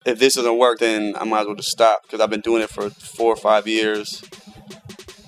if this doesn't work, then I might as well just stop, because I've been doing it for 4 or 5 years.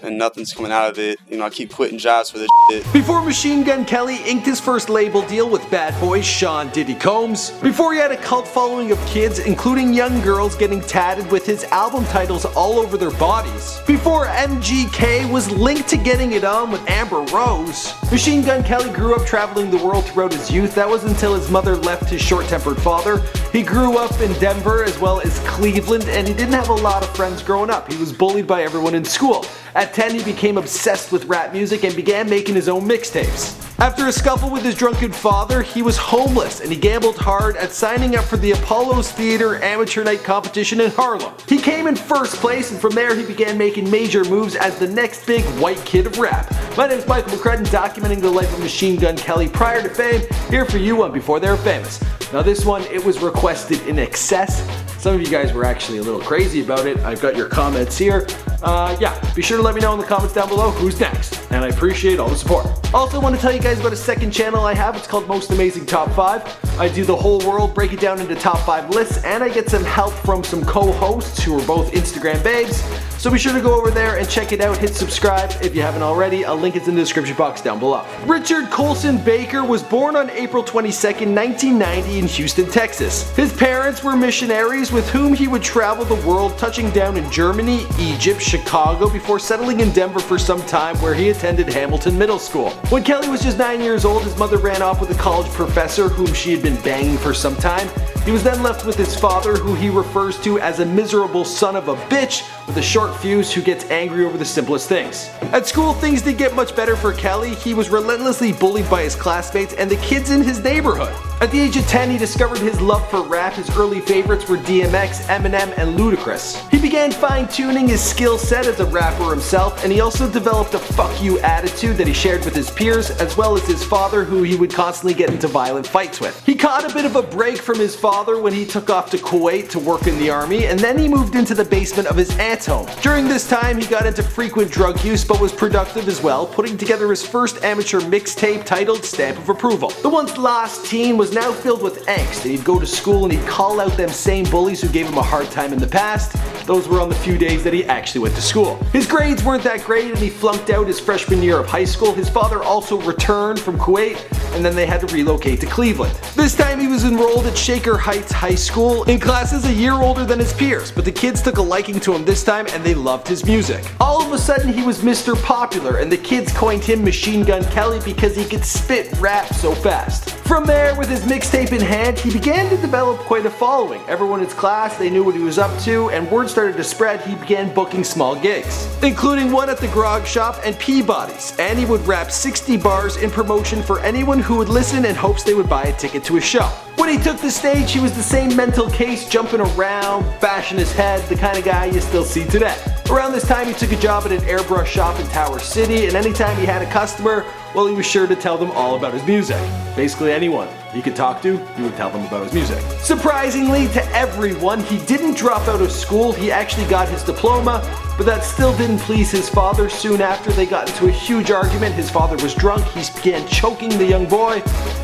And nothing's coming out of it. You know, I keep quitting jobs for this shit. Before Machine Gun Kelly inked his first label deal with bad boy Sean Diddy Combs. Before he had a cult following of kids, including young girls getting tatted with his album titles all over their bodies. Before MGK was linked to getting it on with Amber Rose. Machine Gun Kelly grew up traveling the world throughout his youth. That was until his mother left his short-tempered father. He grew up in Denver as well as Cleveland, and he didn't have a lot of friends growing up. He was bullied by everyone in school. At 10, he became obsessed with rap music and began making his own mixtapes. After a scuffle with his drunken father, he was homeless and he gambled hard at signing up for the Apollo's Theater Amateur Night Competition in Harlem. He came in first place, and from there he began making major moves as the next big white kid of rap. My name is Michael McCrudden, documenting the life of Machine Gun Kelly prior to fame, here for you on Before They Were Famous. Now this one, it was requested in excess. Some of you guys were actually a little crazy about it. I've got your comments here. Yeah, be sure to let me know in the comments down below who's next, and I appreciate all the support. Also, I want to tell you guys about a second channel I have. It's called Most Amazing Top 5. I do the whole world, break it down into top 5 lists, and I get some help from some co-hosts who are both Instagram babes. So be sure to go over there and check it out. Hit subscribe if you haven't already. A link is in the description box down below. Richard Colson Baker was born on April 22nd, 1990 in Houston, Texas. His parents were missionaries with whom he would travel the world, touching down in Germany, Egypt, Chicago, before settling in Denver for some time, where he attended Hamilton Middle School. When Kelly was just 9 years old, his mother ran off with a college professor whom she had been banging for some time. He was then left with his father, who he refers to as a miserable son of a bitch with a short fuse who gets angry over the simplest things. At school, things didn't get much better for Kelly. He was relentlessly bullied by his classmates and the kids in his neighborhood. At the age of 10, he discovered his love for rap. His early favorites were DMX, Eminem, and Ludacris. He began fine-tuning his skill set as a rapper himself, and he also developed a fuck you attitude that he shared with his peers, as well as his father, who he would constantly get into violent fights with. He caught a bit of a break from his father when he took off to Kuwait to work in the army, and then he moved into the basement of his aunt's home. During this time, he got into frequent drug use, but was productive as well, putting together his first amateur mixtape titled Stamp of Approval. The once lost teen was now filled with angst, and he'd go to school and he'd call out them same bullies who gave him a hard time in the past. Those were on the few days that he actually went to school. His grades weren't that great and he flunked out his freshman year of high school. His father also returned from Kuwait, and then they had to relocate to Cleveland. This time he was enrolled at Shaker Heights High School in classes a year older than his peers, but the kids took a liking to him this time and they loved his music. All of a sudden he was Mr. Popular, and the kids coined him Machine Gun Kelly because he could spit rap so fast. From there, with his mixtape in hand, he began to develop quite a following. Everyone in his class, they knew what he was up to, and word started to spread. He began booking small gigs, including one at the Grog Shop and Peabody's, and he would rap 60 bars in promotion for anyone who would listen in hopes they would buy a ticket to his show. When he took the stage, he was the same mental case, jumping around, bashing his head, the kind of guy you still see today. Around this time, he took a job at an airbrush shop in Tower City, and anytime he had a customer, well, he was sure to tell them all about his music. Basically anyone he could talk to, he would tell them about his music. Surprisingly to everyone, he didn't drop out of school. He actually got his diploma, but that still didn't please his father. Soon after, they got into a huge argument. His father was drunk. He began choking the young boy,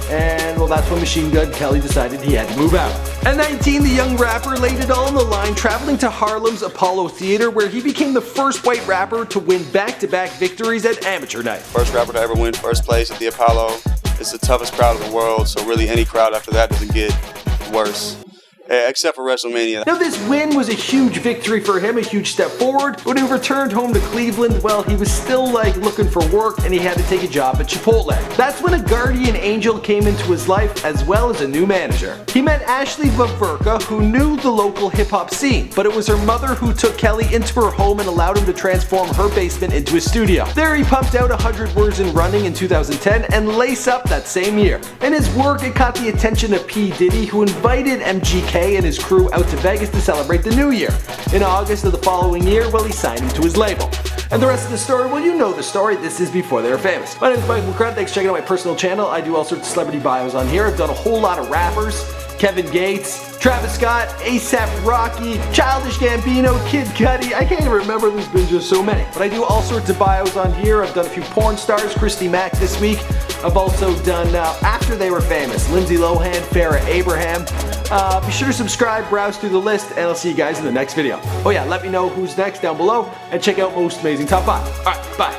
and well, that's when Machine Gun Kelly decided he had to move out. At 19, the young rapper laid it all on the line, traveling to Harlem's Apollo Theater, where he became the first white rapper to win back-to-back victories at Amateur Night. First rapper to ever win first place at the Apollo. It's the toughest crowd in the world, so really any crowd after that doesn't get worse. Except for WrestleMania. Now this win was a huge victory for him, a huge step forward. When he returned home to Cleveland, well, he was still looking for work, and he had to take a job at Chipotle. That's when a guardian angel came into his life, as well as a new manager. He met Ashley Vaverka, who knew the local hip-hop scene, but it was her mother who took Kelly into her home and allowed him to transform her basement into a studio. There he pumped out 100 words in running in 2010 and Lace Up that same year. In his work, it caught the attention of P. Diddy, who invited MGK and his crew out to Vegas to celebrate the new year. In August of the following year, well, he signed him to his label. And the rest of the story, well, you know the story. This is Before They Were Famous. My name is Michael McCrudden. Thanks for checking out my personal channel. I do all sorts of celebrity bios on here. I've done a whole lot of rappers, Kevin Gates, Travis Scott, A$AP Rocky, Childish Gambino, Kid Cudi. I can't even remember, there's been just so many. But I do all sorts of bios on here. I've done a few porn stars, Christy Mack this week. I've also done after they were famous, Lindsay Lohan, Farrah Abraham. Be sure to subscribe, browse through the list, and I'll see you guys in the next video. Oh yeah, let me know who's next down below, and check out Most Amazing Top 5. Alright, bye.